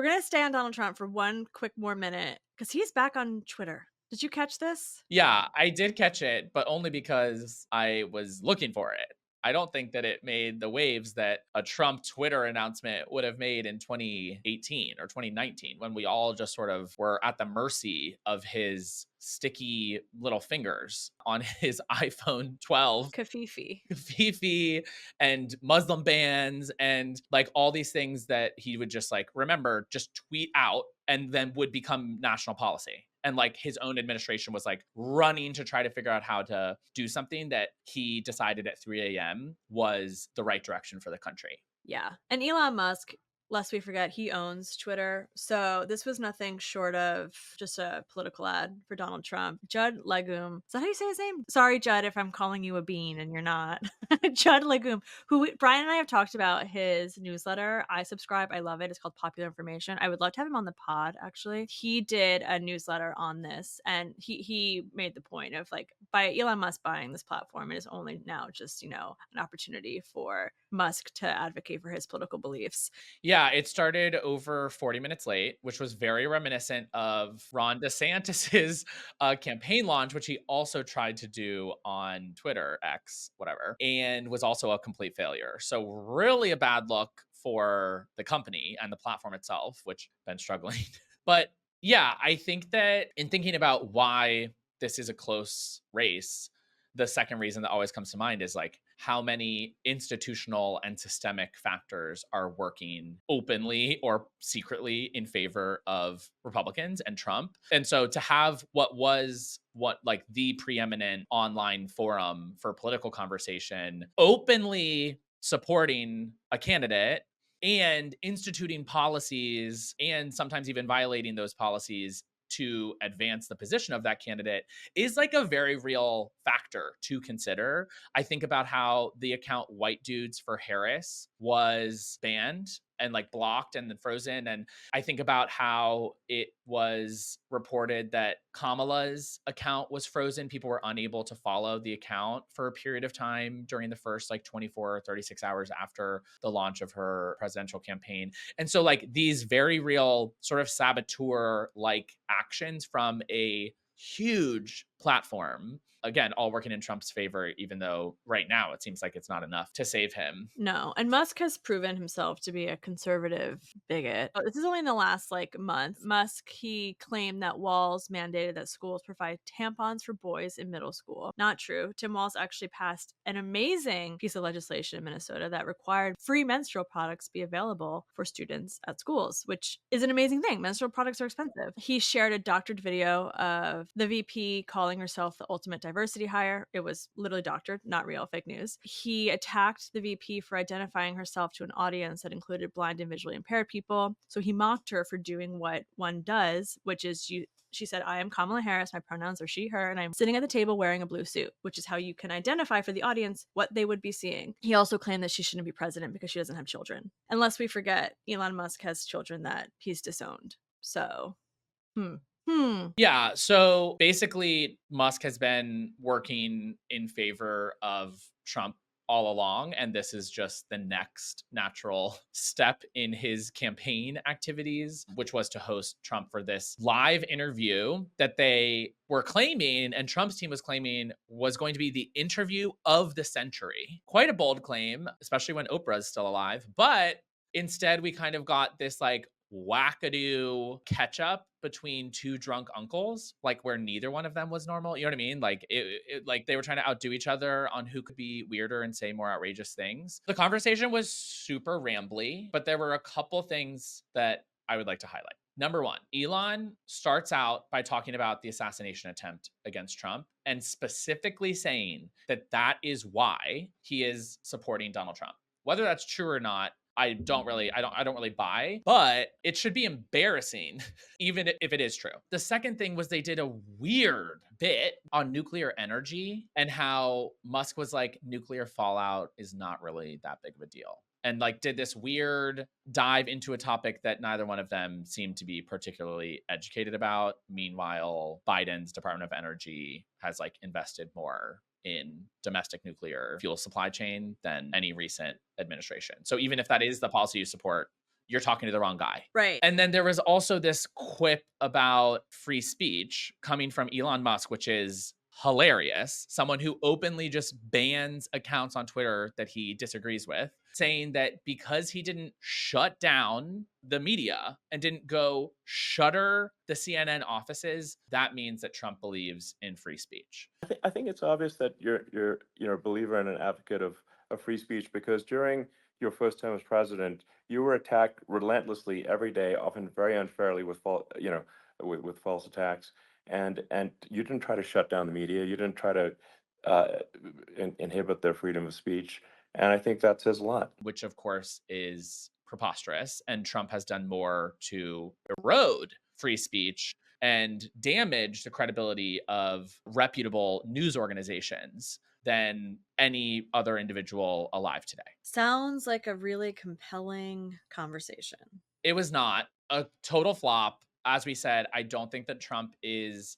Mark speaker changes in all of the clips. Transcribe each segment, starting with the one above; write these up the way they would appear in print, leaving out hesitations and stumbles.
Speaker 1: We're going to stay on Donald Trump for one quick more minute because he's back on Twitter. Did you catch this?
Speaker 2: Yeah, I did catch it, but only because I was looking for it. I don't think that it made the waves that a Trump Twitter announcement would have made in 2018 or 2019 when we all just sort of were at the mercy of his sticky little fingers on his iPhone 12
Speaker 1: Kafifi.
Speaker 2: Fifi and Muslim bans and like all these things that he would just like remember just tweet out and then would become national policy. And like his own administration was like running to try to figure out how to do something that he decided at 3 a.m. was the right direction for the country.
Speaker 1: Yeah. And Elon Musk, lest we forget, he owns Twitter. So this was nothing short of just a political ad for Donald Trump. Judd Legum. Is that how you say his name? Sorry, Judd, if I'm calling you a bean and you're not. Judd Legum, who Brian and I have talked about his newsletter. I subscribe. I love it. It's called Popular Information. I would love to have him on the pod, actually. He did a newsletter on this, and he made the point of like, by Elon Musk buying this platform, it is only now just, an opportunity for Musk to advocate for his political beliefs.
Speaker 2: Yeah, it started over 40 minutes late, which was very reminiscent of Ron DeSantis's campaign launch, which he also tried to do on Twitter, X, whatever, and was also a complete failure. So really a bad look for the company and the platform itself, which been struggling. But yeah, I think that in thinking about why this is a close race, the second reason that always comes to mind is like how many institutional and systemic factors are working openly or secretly in favor of Republicans and Trump. And so to have what like the preeminent online forum for political conversation openly supporting a candidate and instituting policies and sometimes even violating those policies to advance the position of that candidate is like a very real factor to consider. I think about how the account White Dudes for Harris was banned and like blocked and then frozen. And I think about how it was reported that Kamala's account was frozen. People were unable to follow the account for a period of time during the first like 24 or 36 hours after the launch of her presidential campaign. And so like these very real sort of saboteur like actions from a huge platform, again, all working in Trump's favor, even though right now it seems like it's not enough to save him.
Speaker 1: No, and Musk has proven himself to be a conservative bigot. This is only in the last like month. Musk, he claimed that Walz mandated that schools provide tampons for boys in middle school. Not true. Tim Walz actually passed an amazing piece of legislation in Minnesota that required free menstrual products be available for students at schools, which is an amazing thing. Menstrual products are expensive. He shared a doctored video of the VP calling herself the ultimate diversity hire. It was literally doctored, not real, fake news. He attacked the VP for identifying herself to an audience that included blind and visually impaired people. So he mocked her for doing what one does, which is she said, I am Kamala Harris, my pronouns are she, her, and I'm sitting at the table wearing a blue suit, which is how you can identify for the audience what they would be seeing. He also claimed that she shouldn't be president because she doesn't have children. Unless we forget, Elon Musk has children that he's disowned. So,
Speaker 2: Yeah. So basically, Musk has been working in favor of Trump all along. And this is just the next natural step in his campaign activities, which was to host Trump for this live interview that they were claiming, and Trump's team was claiming, was going to be the interview of the century. Quite a bold claim, especially when Oprah is still alive. But instead, we kind of got this like wackadoo catch up between two drunk uncles, like where neither one of them was normal. You know what I mean? Like like they were trying to outdo each other on who could be weirder and say more outrageous things. The conversation was super rambly, but there were a couple things that I would like to highlight. Number one, Elon starts out by talking about the assassination attempt against Trump and specifically saying that that is why he is supporting Donald Trump. Whether that's true or not, I don't really buy, but it should be embarrassing, even if it is true. The second thing was they did a weird bit on nuclear energy and how Musk was like, nuclear fallout is not really that big of a deal. And like did this weird dive into a topic that neither one of them seemed to be particularly educated about. Meanwhile, Biden's Department of Energy has like invested more in domestic nuclear fuel supply chain than any recent administration. So even if that is the policy you support, you're talking to the wrong guy.
Speaker 1: Right.
Speaker 2: And then there was also this quip about free speech coming from Elon Musk, which is hilarious. Someone who openly just bans accounts on Twitter that he disagrees with, saying that because he didn't shut down the media and didn't go shutter the CNN offices, that means that Trump believes in free speech.
Speaker 3: I think it's obvious that you're a believer and an advocate of free speech because during your first term as president, you were attacked relentlessly every day, often very unfairly with with false attacks, and you didn't try to shut down the media. You didn't try to uh, inhibit their freedom of speech, and I think that says a lot.
Speaker 2: Which of course is preposterous. And Trump has done more to erode free speech and damage the credibility of reputable news organizations than any other individual alive today.
Speaker 1: Sounds like a really compelling conversation.
Speaker 2: It was not a total flop. As we said, I don't think that Trump is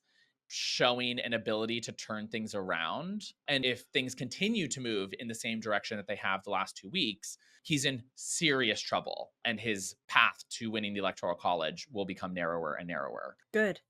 Speaker 2: showing an ability to turn things around. And if things continue to move in the same direction that they have the last 2 weeks, he's in serious trouble. And his path to winning the Electoral College will become narrower and narrower.
Speaker 1: Good.